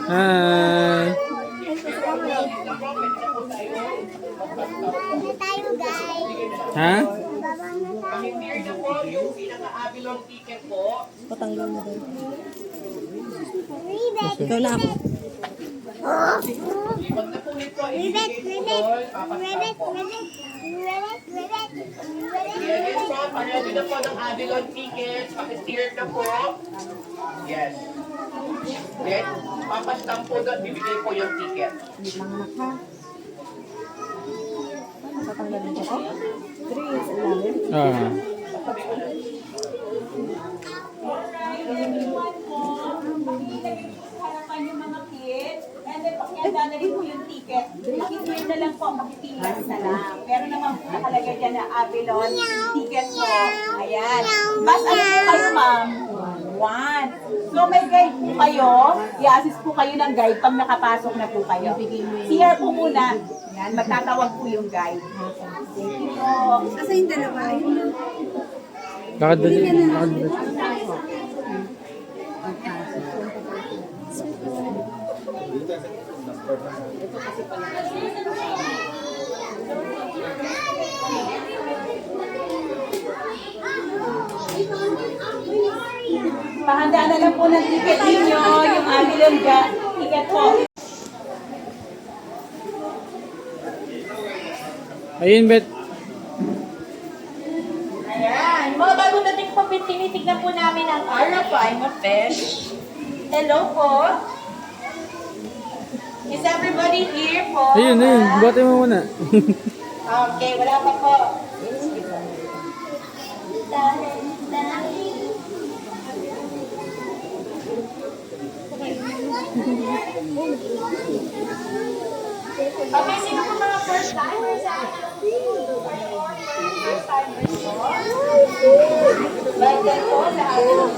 Hi. Tayo guys. Ha? Pag-clear na po yung pinaka-abilong ticket po. Patanggal mo doon. Ribbit. Ikaw na ako. Pag napulit po, Ribbit. ibigay po Ribbit. doon, papastan po. Yes po, parehas na po ng Avilon tickets. Pag-clear na po. Yes. Then, papastan po doon, bibigay po yung ticket. Wait lang anak ha. Patanggalin ko to. 3 sa ilalim. Ah. harapan yung mga kids, and then pakianda na rin po yung ticket. Pakiclear na lang po, pakipilas na lang. Pero naman po nakalagay dyan na Avalon ticket po. Ayan. Mas ano po kayo, ma'am? 1. So may guide po kayo, i-assist po kayo ng guide pag nakapasok na po kayo. CR po muna. Yan, magtatawag po yung guide. Thank you po. Asa yung dalawa? Ayun. Lakad ba dyan? Lakad ba? Pahandaan na lang po ng ticket ninyo, yung Avalon ticket po. Ayun, Bet. Ayan. Mga bagong dating po, tinitignan po namin ang Arafai na fish. Hello po. Is everybody here po? Ayun, ayun. Buhati mo muna. Okay, wala pa po. Okay, sino po mga first timers sa atin? First timers po. Welcome po lahat.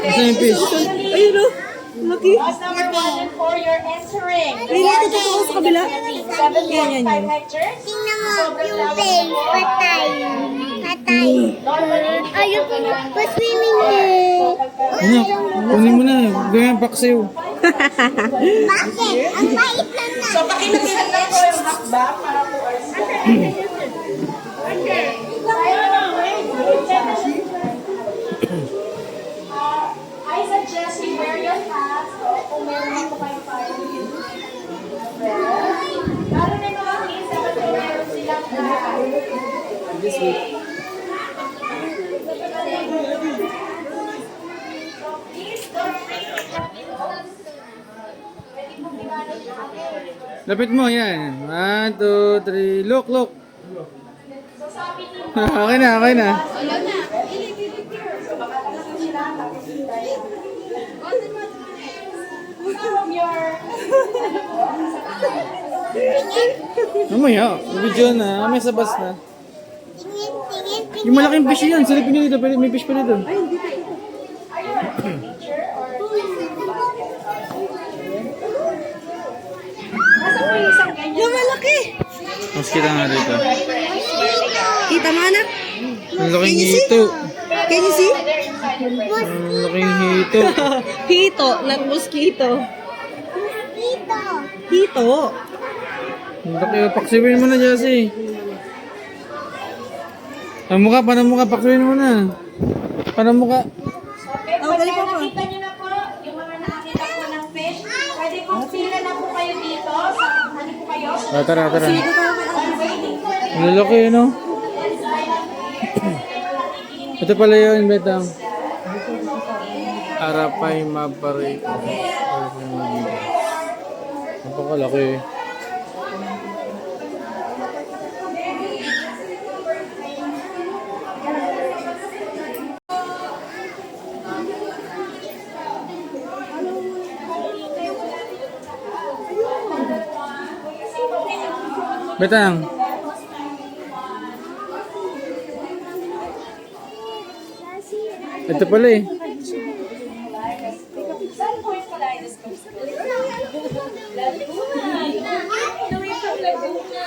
Asa yung fish? Ayun o. Laki. Boss number 1 and 4, you're entering. Ay, dito ako sa kabila. 7.5 hectares. Tingnan mo, pupil. Patay. Patay. Ayun, pa-swimming eh. Ano? Kunin mo na. Gawin ang paksiw. Bakit? Ang bait lang na. So, pakilagyan lang po yung hakbang para po I suggest you wear your hats. So, kung meron po kayo tayo. Lalo na yung mga kids, dapat na meron silang hat. So, please don't bring your hat. Pwede pong liwanag yung akin. Lapit mo, yan. 1, 2, 3. Look, look. So, sabi niyo, Okay na, okay na. from your Mamaya, video na. Mamaya sa bus na. Tingin, tingin, tingin. Yung malaking fish yun. Silipin nyo dito. May fish pa dito. Yung malaki. Mas kita nga dito. Kita mo anak? Ang laking hito. Can you see? Ang laking hito. Hito, not mosquito. Dito. Hito. Ang laki. Paksiwin mo na, Jassy. Ang mukha, parang mukha. Paksiwin mo na. Parang mukha. Okay, Oh, dali pagka po po. nakita nyo na po, yung mga nakakita po ng fish, pwede pong pila na po kayo dito. Ano po kayo? Ah, tara, tara. While waiting for the Ang lalaki, no? Ito pala yun, Betang. Arapay Mabarito. Napakalaki. Betang. Ito pala eh. Saan po yung kaleidoscope? Laguna. Kami from Laguna.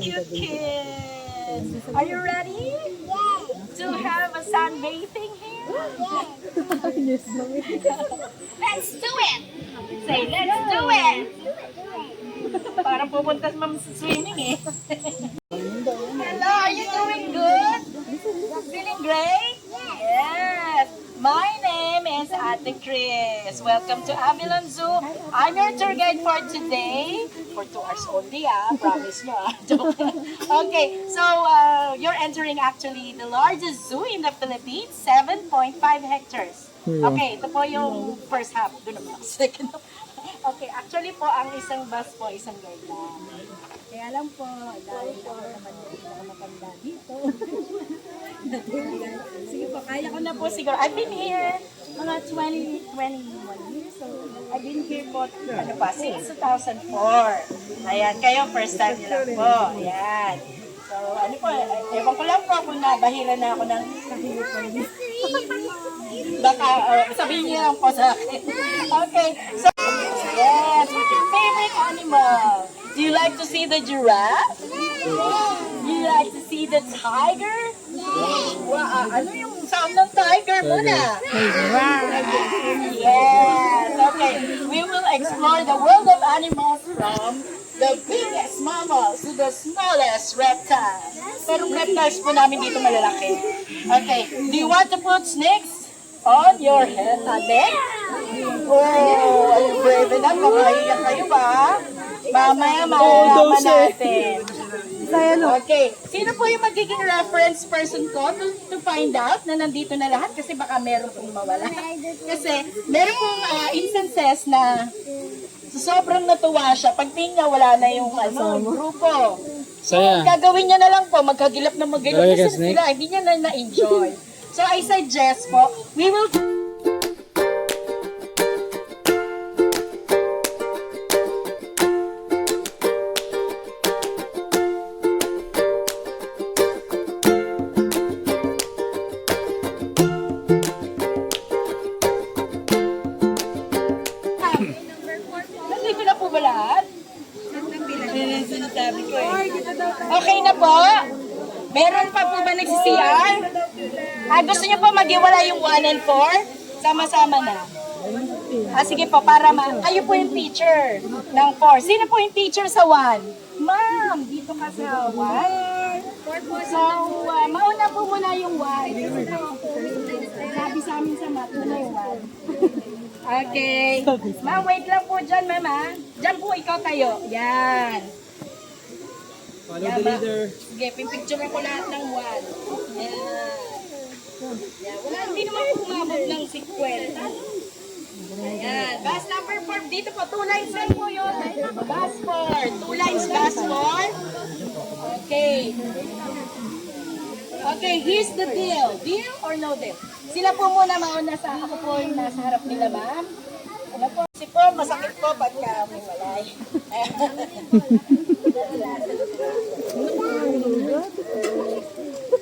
Cute kids. Are you ready? Yes. to have a sunbathing here? Let's do it! Say, let's do it! Parang pupunta sa swimming eh. Hello, are you doing good? Feeling great? Yes. My name is Ate Chris. Welcome to Avilon Zoo. I'm your tour guide for today. For 2 hours only, promise mo. Okay, so you're entering actually the largest zoo in the Philippines, 7.5 hectares. Okay, ito po yung first half. Doon naman ako second half. Okay, actually po, ang isang bus po, isang guide lang. Kaya lang po, dahil ako naman yung matanda dito. Sige po, kaya ko na po siguro. I've been here mga 21 years. So, I've been here po, ano pa, since 2004. Ayan, kayo first time nyo lang po. Ayan. So, ano po, ewan ko lang po kung nabahira na ako ng kahilip po niyo. Baka, sabihin niyo lang po sa akin. Okay, so, yes, what's your favorite animal? Do you like to see the giraffe? Do you like to see the tiger? Wow, ano yung sound ng tiger muna? Yes, okay. We will explore the world of animals from the biggest mammals to the smallest reptiles. Pero reptiles po namin dito malalaki. Okay, do you want to put snakes on your head, neck? Oh, are you brave enough? Makaiyak kayo ba? Mamaya malalaman natin. Okay, sino po yung magiging reference person ko to find out na nandito na lahat? Kasi baka meron pong mawala. Kasi meron pong instances na sobrang natuwa siya. Pagtingin niya, wala na yung grupo. Saya. Gagawin niya na lang po, magkagilap na magkagilap Lagay ka kasi snake? sila, hindi niya na-enjoy. So I suggest po, we will... Nandito na po ba lahat? Sinasabi ko eh. Okay na po? Meron pa po ba nagsi-CR? Gusto niyo po mag-iwala yung 1 and 4? Sama-sama na. Sige po, para kayo po yung teacher ng 4. Sino po yung teacher sa 1? Ma'am, dito ka sa 1. So, mauna po muna yung 1. Sabi sa amin sa mat, muna yung 1. Okay. Ma'am, wait lang po dyan, mama. Dyan po ikaw tayo. Yan. Follow the leader. Sige, pipicture ko lahat ng 1. Yan. Yan. Wala, hindi naman po umabot ng 50. Ayan. Bus number 4. Dito po, 2 lines lang po yun. Bus 4. 2 lines, bus 4. Okay. Okay, here's the deal. Deal or no deal? Sila po muna mauna sa, ako po yung nasa harap nila, ma'am. Ano po? Kasi po, masakit po pagka may walay.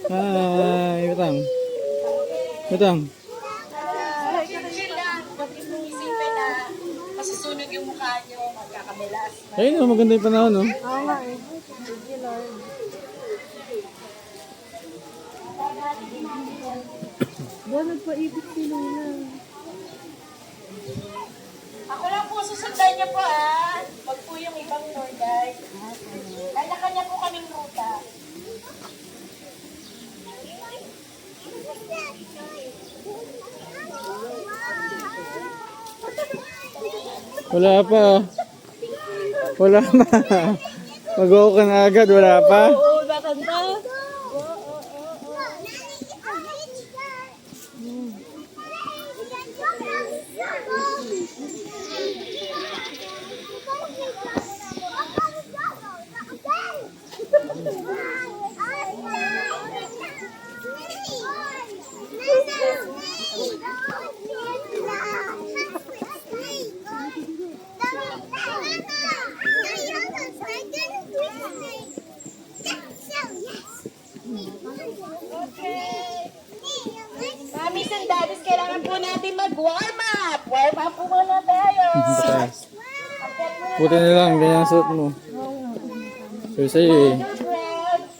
Hi, Betang. Betang. Chill lang. Huwag mong isipin na masusunog yung mukha nyo, magkakamilas. Ayun, oh, maganda yung panahon, no? Oo nga eh. Buwan nagpaibig sila na. Ako lang po, susundan niyo po ha. Huwag po yung ibang tour guide. Kanya-kanya po kaming ruta. Wala pa. Wala pa. Mag-go ka na agad, wala pa. Oo, nakanta. Mamis and daddies, kailangan po natin mag-warm up. Warm up po muna tayo. Buti na lang, ganyan ang suot mo. So sa'yo eh.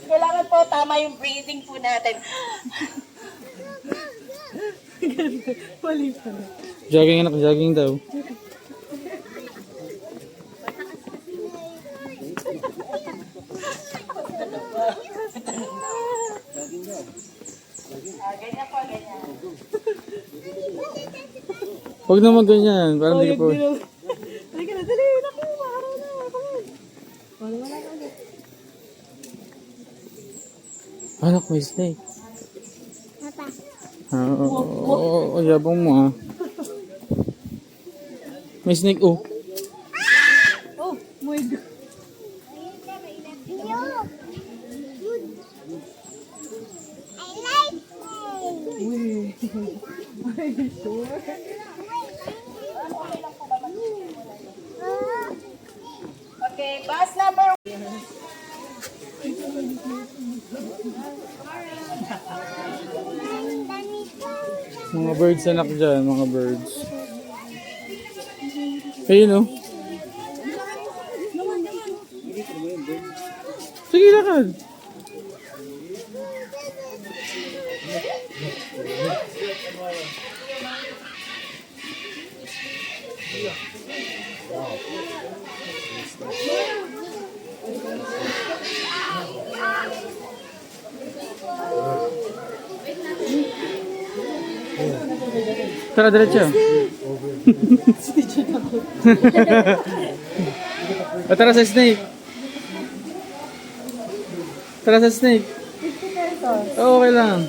Kailangan po tama yung breathing po natin. Mali pala. Jogging anak, jogging daw. Ganyan po, ganyan. Huwag naman ganyan, parang di po. Halika na, dali. Naku, maaraw na. Come on. Wala ka ulit. Anak, may snake. Papa. Oo, yabang mo ah. May snake oh. Oh, my God. You. I like it. Are you sure? Okay, bus number Mga birds anak dyan, mga birds. Ayun oh. Sige lakad. Tara, diretso. O, tara sa snake. Tara sa snake. Oo, okay lang.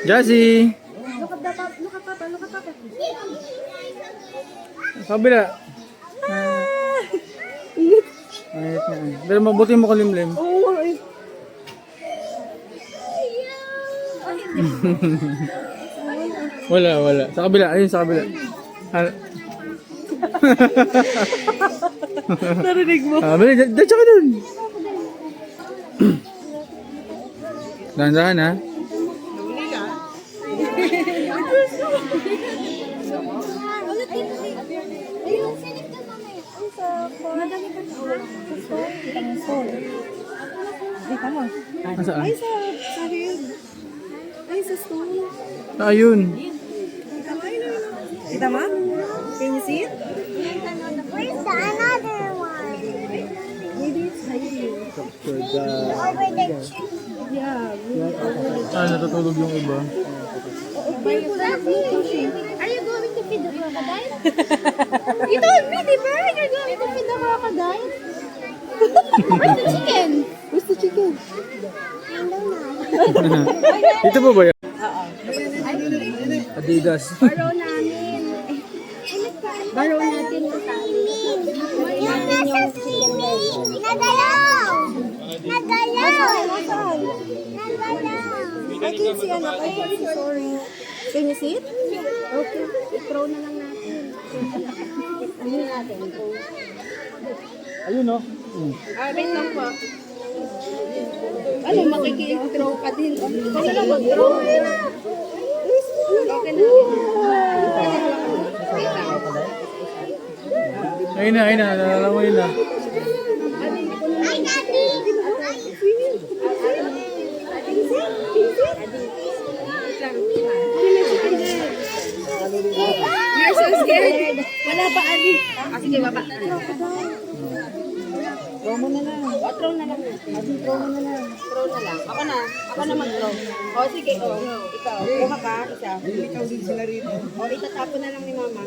Jazzy! Look at Papa. Look at Papa. Kabila. Ayit na. Pero mabuti mo kalimlim. Oo, ay. Wala. Sa kabila. Ayun, sa kabila. Narinig mo. Bali, datsa ka dun. Dahan-dahan ha. Ayun, silip ka mamaya. Ay, sa madami ka sa store. Ang store. Ay, tama. Nasaan? Ay, sa rin. Ay, sa store. Ayun. Kita ma? Can you see it? Where's the another one? Maybe it's hiding. Capture the... Over the tree. Yeah. natutulog yung iba. Are you going to feed the crocodile? You told me, di ba? You're going to feed the crocodile? Where's the chicken? Where's the chicken? I don't know. Ito po ba yan? Adidas. Baro namin. Baro natin ito tayo. Yung nasa swimming. Nagalaw! Nagalaw! Nagalaw! I can see anak. I can see. Sorry. Can you see it? Okay, i-throw na lang natin. Ano natin? Ayun no. wait lang po. Ano, makiki-throw ka din. Kasi na mag-throw. Okay na. Ayun na. Nalalangoy na. Ay, Daddy! You're so scared. Wala pa, Ali. Sige, baba. Throw mo na lang. Throw na lang. Throw mo na lang. Throw na lang. Ako na mag-throw. O, sige. O, ikaw. Kuha ka. Isa. Ikaw din sila rito. O, itatapon na lang ni Mama.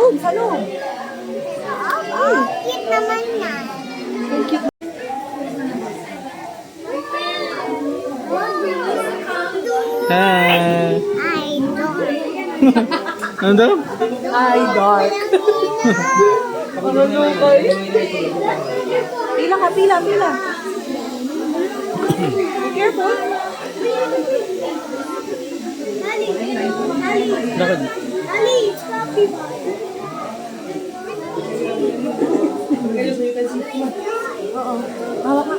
loob, sa loob. Cute naman na. Hi! I don't. Ano daw? Ay, dark. Pila ka, pila. Be careful. Lakad. Ali, stop it. Hawak ka.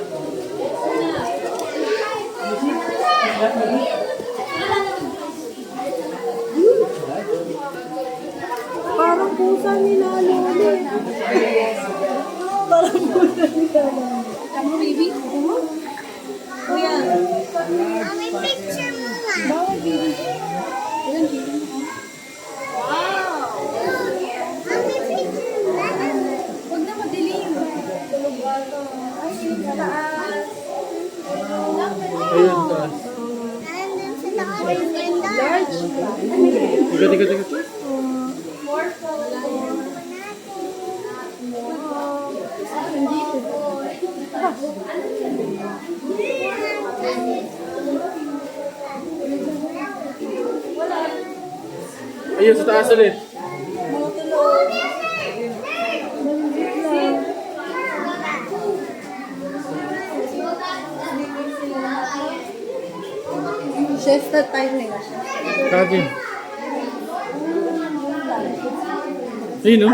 Parang pusa nila, Lolo. Parang pusa nila. Kamu, baby? Kuya. May picture mo nga. Bawal, baby. Wow. May picture mo nga. Huwag na madilim. Ayun, taas. Nandun sa taas ng ganda. Tiga. Ayun, sa taas ulit. Siesta time nila siya. Kagin. Ayun, no?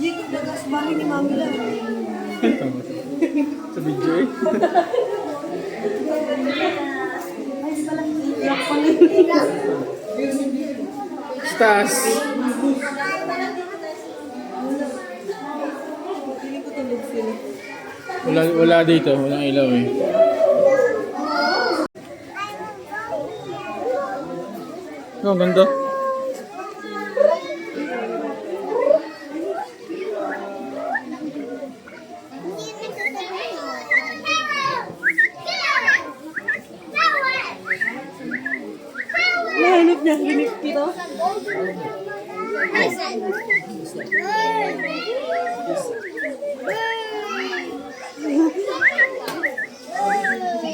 Yung nagas bahay ni Mami lang. Tama. Sa video eh. Sa taas. Wala dito. Walang ilaw eh. Oh, ganda. Nahanap niya, rinig dito. Ano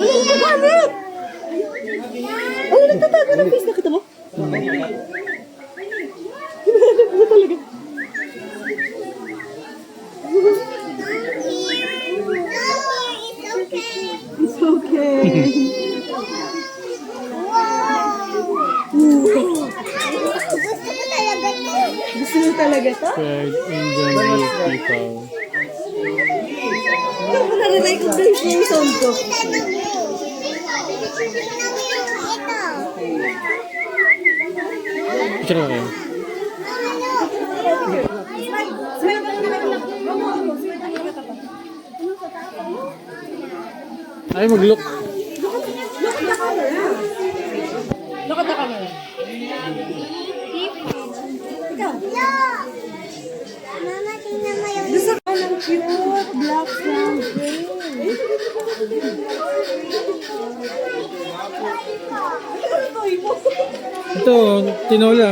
yung nagamit? Ano nagtatago ng face? Nakita mo? Hinahanap mo talaga. It's okay. Gusto mo talaga to? Spread Indian youth people. Na-recognize niya yung sound ko. Picture ko kayo. Ay, mag-look. Look at the camera. Ikaw. Mama, tingnan mo yung Gusto ka ng cute black sound. Ito, tinola.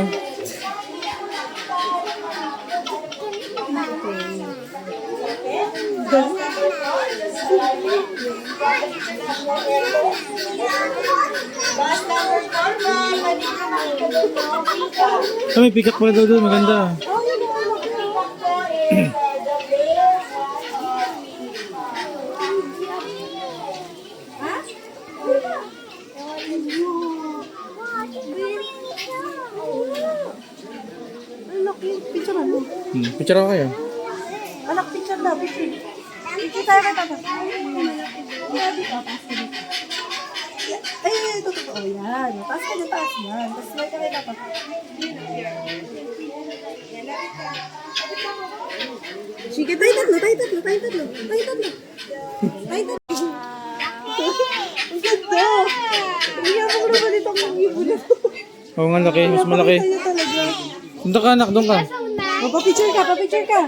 Bus number 4, ma'am. Nandito na ang Ah, may pick-up pala daw doon. Maganda. Anak, yung picture mo. Picture ko kayo. Anak, picture na, picture. Picture tayo kay Papa. Ay, ito, totoo yan. Taas ka na, taas yan. Tapos may ka kay Papa. Sige, tayo tatlo. Ang ganda. Umiyak ako naman ito ang ibon na to. Oo nga, laki. Mas malaki. Tayo talaga. Doon ka, anak. Doon ka. O, pa-picture ka.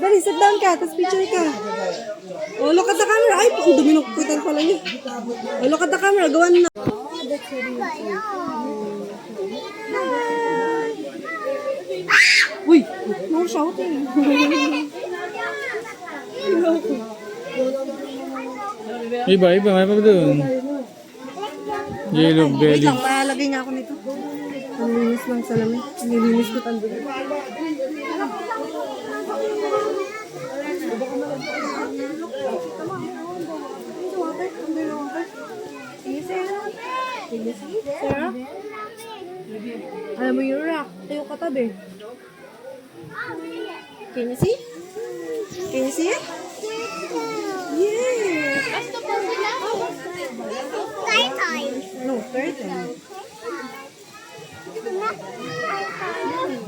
Dali, sit down ka, tapos picture ka. O, look at the camera. Ay, ang dumi ng kutan pala niya. O, look at the camera. Gawan na. shouting. Iba, may pa doon. Yellow Wait belly. lang, palagay nga ako nito. Ang linis ng salamin. Nilinis ko tanto. Sarah? Alam mo yung rock. Tayo katabi. Can you see? Can you see it? Yeah. Basta po sila. Turtle. No, turtle.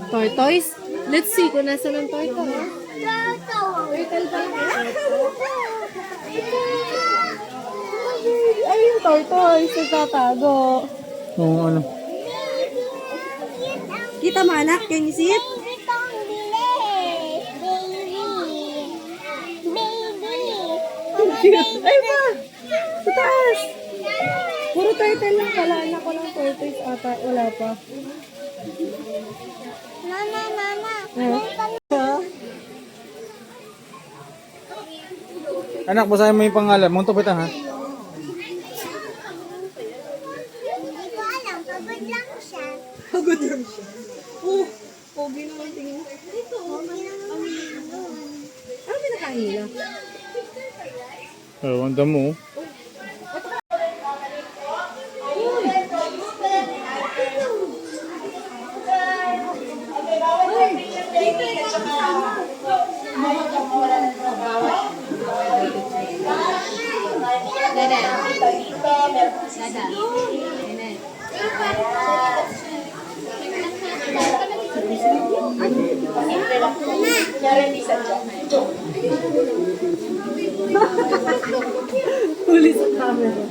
Tortoise? Let's see kung nasa ng turtle. Turtle ba? Ay, yung tortoise. Nagtatago. Oo, ano. Kita mo anak, can you see it? Ay pa! Sa taas! Puro turtle lang pala. Anak ko lang tortoise ata. Wala pa. Anak, basahin mo yung pangalan. Mong tupitan, ha? Hindi ko alam, pagod lang siya. Pagod lang siya. Oh, pogi naman tingin. Ano pinakain nila? Oo, ang damo. Huli sa camera.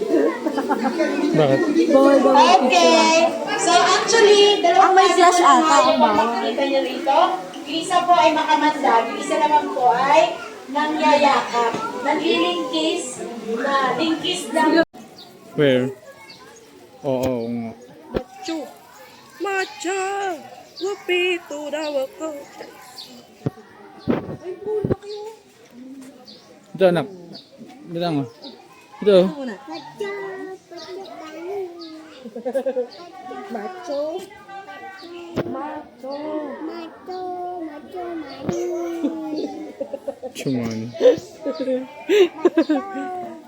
Bakit? Bawal daw. Okay. So actually, dalawang Ang may flash ata, ang bawal. makikita niyo rito. Yung isa po ay makamandag, yung isa naman po ay nangyayakap. Naglilingkis, na lingkis lang. Where? Oo, nga. Macho! Macho! Wapito daw ako. Ito, anak. Bilang mo. Ito. Ano muna? Macho! Macho! Chumani.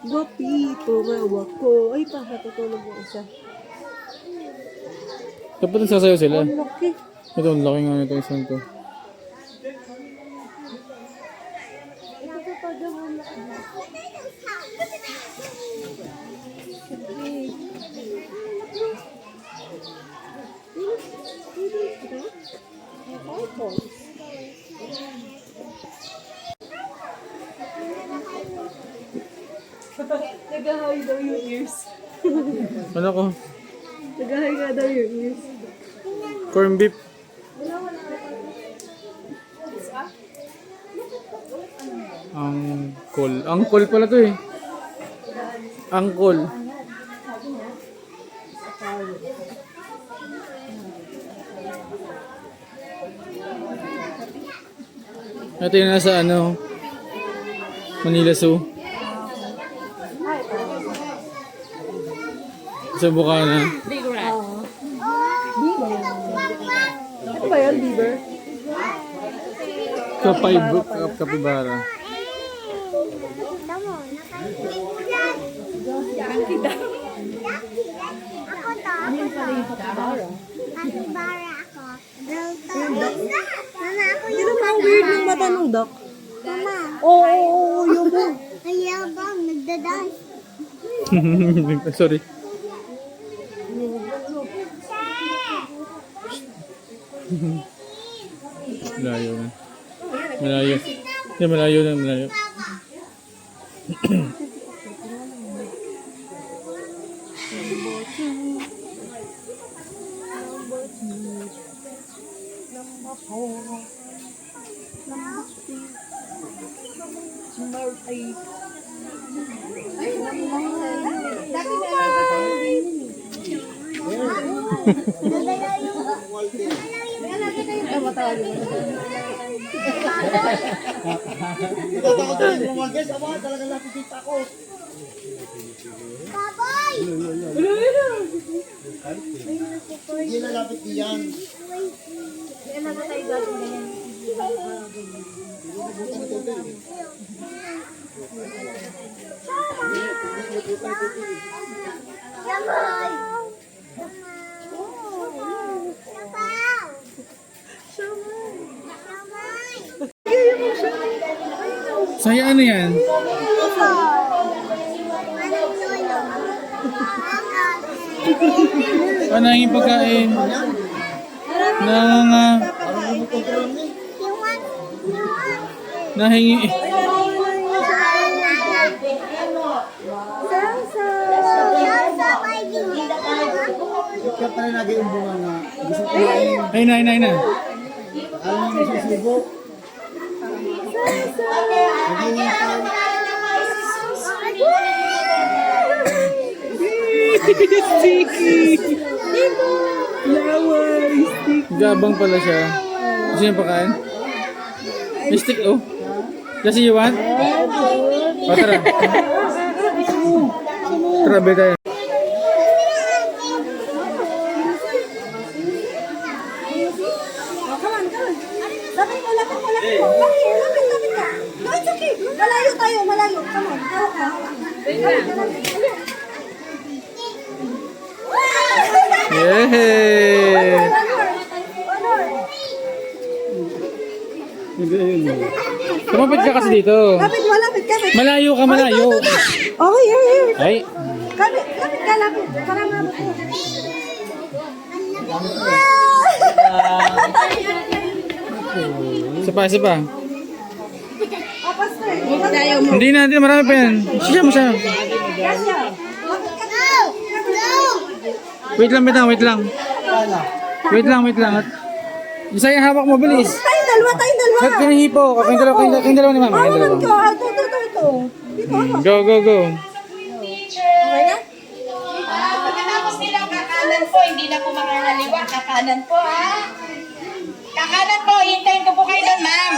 Wapito daw ako. Ay, pakatutulog yung isa. Dapat nagsasayaw sila. Ang laki. Ito, ang laki nga nito isang to. Nagahay daw yung ears. Ano ko? Nagahay nga daw yung ears. Corn beef. Angkol. Angkol pala to eh. Angkol. Ito yung nasa ano, Manila Zoo. Sa Bukana. Ano ba yan, beaver? Kapibara. Kapibara ako. Mama, ako Hindi yung naman ang weird ng mata ng duck. Mama, Oo, yun mo. ayabang, nagdadance. Sorry. Malayo na. Malayo. Hindi, malayo na, malayo. Saya ano yan? Ano yung pagkain? Nahingi. Kaya pala lagi yung bunga nga. Gusto ko na Ay na. alam mo yung susubo. Gabang pala siya. Gusto niyo pakain? May stick oh. Kasi you want? O tara. Tara, beli tayo. Lapit mo. Lapit ka. No, it's okay. Malayo tayo. Come on. Hawak mo. Yay! Kumapit ka kasi dito. Lapit. Malayo ka, malayo. Okay, here. Ay, Lapit ka. Para mabot mo. isa pa. Ayaw mo. Hindi na, marami pa yan. Siya mo siya. Wait lang. Isa yung hawak mo, bilis. Tayong dalawa. At kinahipo. Kayong dalawa ni mama. Kayong dalawa. Ito. Go. Okay na? Pagkatapos nilang kakanan po, hindi na po makakaliwa. Kakanan po, ha? Kakanan po, hintayin ko po kayo doon, ma'am.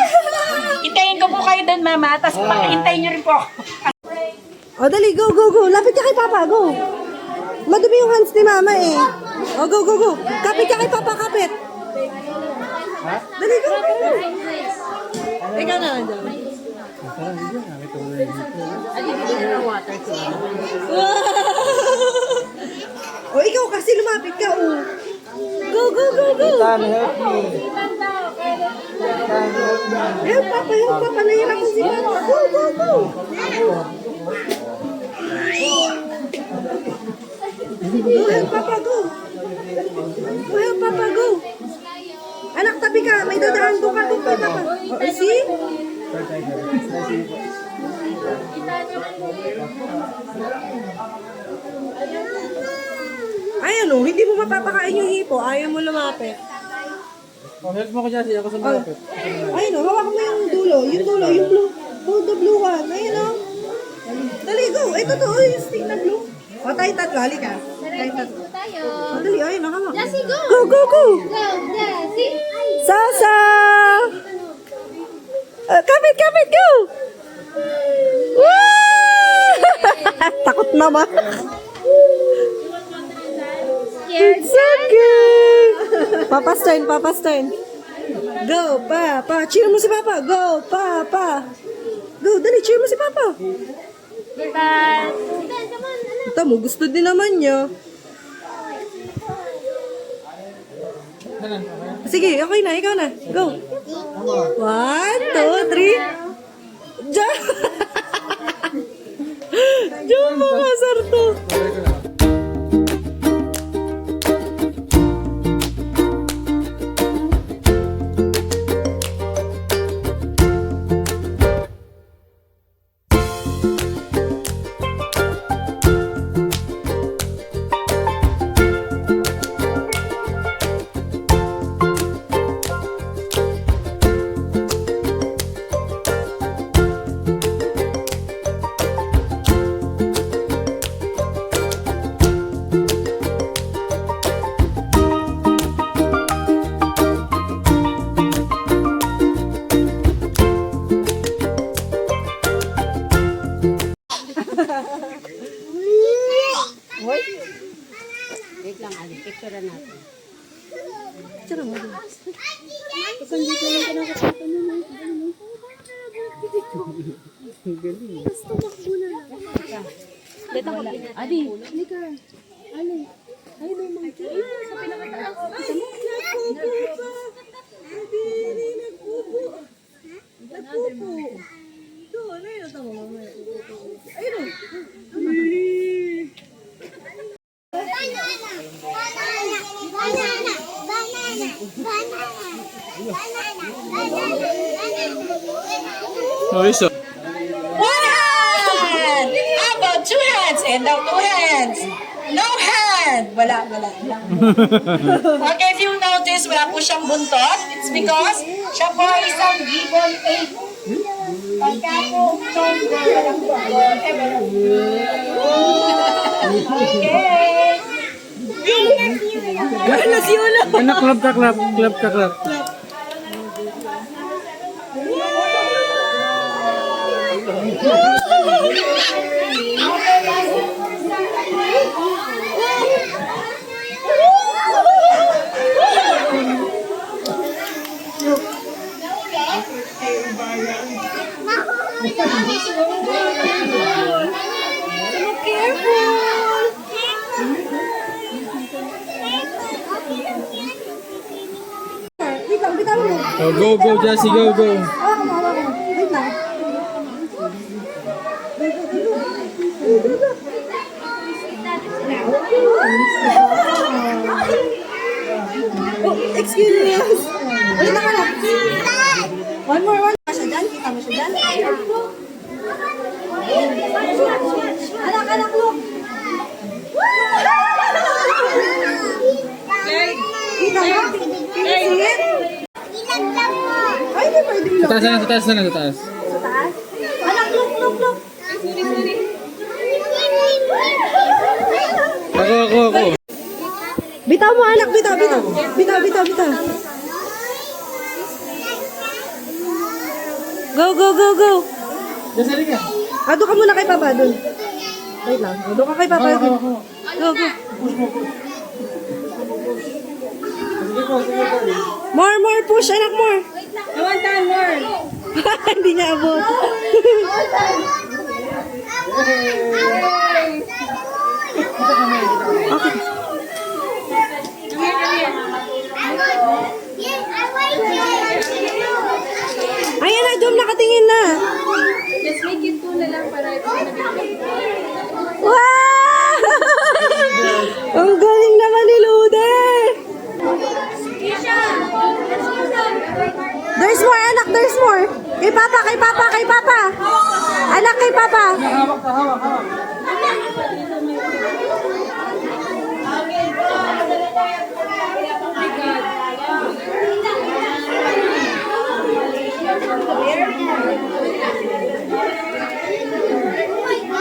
Hintayin ko po kayo doon, mama. Tapos hintayin niyo rin po. O, dali. Go. Lapit ka kay Papa. Go. Madumi yung hands ni Mama eh. O, go. Kapit ka kay Papa, kapit. Dali, go. Ikaw na lang dyan. O, ikaw kasi lumapit ka, oh. Go. Help, Papa. Nahirapan si Papa. Go. Go, help Papa, go. Anak, tabi ka. May dadaan doon ka doon kay Papa. O, see? Ay, ano, hindi mo mapapakain yung hipo. Ayaw mo lumapit. Help mo ko dyan, siya ako sa malapit. Ay, no, hawak mo yung dulo. Yung blue. Hold the blue one. Ayun, no. Dali, go. Ito to, yung stick na blue. O, tayo tatlo. Halika. Tayo tatlo. O, dali, ayun, nakama. Lassie, go! Go. Go, Lassie! Sasa! Kapit, go! Woo! Takot naman. It's okay. Papa's turn. Go, Papa. Cheer mo si Papa. Go, Papa. Go, dali, cheer mo si Papa. Bye-bye! Come on, anak! Ito mo, gusto din naman niya. Sige, okay na, ikaw na. Go. 1, 2, 3. Jump! Jump mga sarto. Oh, iso. One hand! How about two hands? And now two hands. No hand! Wala. Okay, if you notice, wala po siyang buntot. It's because siya po ay isang gibbon egg. Pagka po, walang buntot. Okay. Gana si Ulo. Anak, clap ka, clap. Clap ka, clap. Wait lang, bitawan mo. Oh, go, Jessie, go. Hawakan mo. Wait lang. Oh, excuse me. Wait lang ka lang. One more. Siya dyan, kita mo siya dyan. Anak, look. Kita mo? Pinisiin? Ay, hindi pwede Sa taas na lang, sa taas. Sa taas? Anak, look. Ako. Bitaw mo, anak. Bitaw. Go. Jessie, halika. Doon ka muna kay Papa, doon. Wait lang. Doon ka kay Papa. Go. More, push, anak, more. One time more. Hindi niya abot. Okay. Ayan na, Jom, nakatingin na. Just make it 2 na lang para ito Wow! Ang galing naman ni Lude. There's more, anak, there's more. Kay Papa. Anak, kay Papa.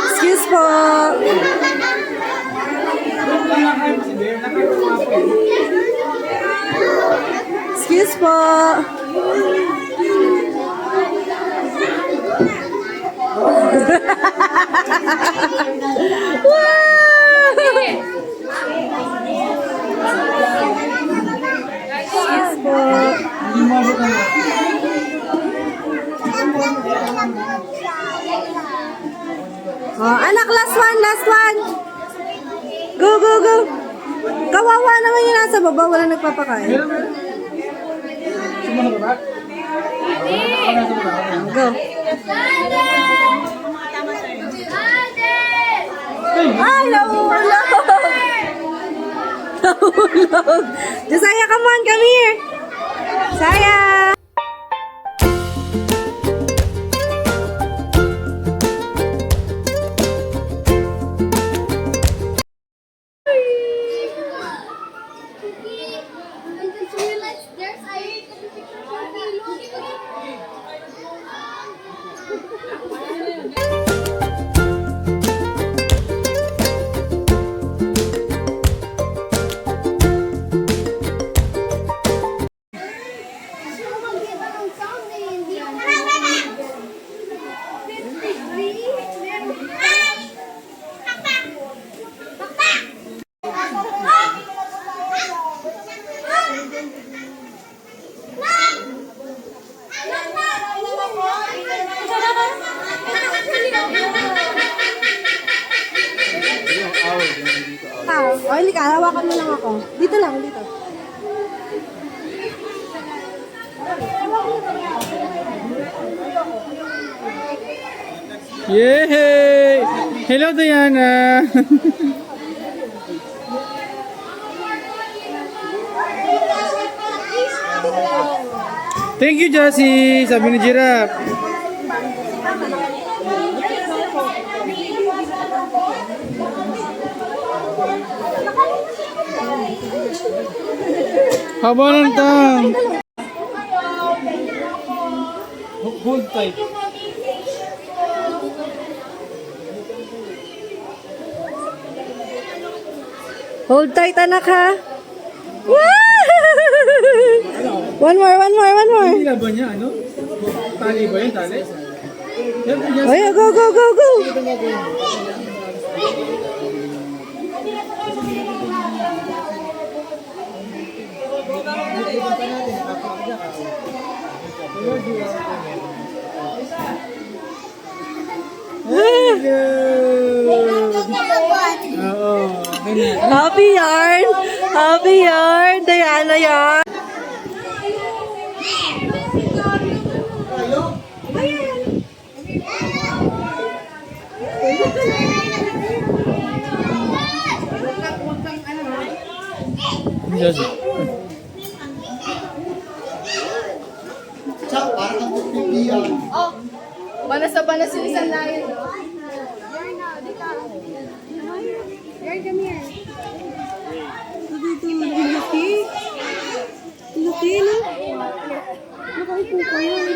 Excuse po. Excuse po. Excuse po. Oh, anak, last one. Go. Kawawa naman yung nasa baba, wala nagpapakain. Go. Ay, nahulog! Josiah, come on, come here! Saya! hindi ka. Hawakan mo lang ako. Dito lang, dito. Yay! Hello, Diana! Thank you, Josie! Sabi ni Giraffe. Haba ng tang. Hold tight. Hold tight, anak, ha? Wow! One more. Hindi laban niya, ano? Tali ba yun? Tali? Yan, yan. Ay, go. Oo. Ganyan. Happy yarn. Diana yarn. Josie. Chak, parang ang pipi yan. Banas na banas yung isang layo. Yarn, come here. Laki, no? Nakaupo kayo.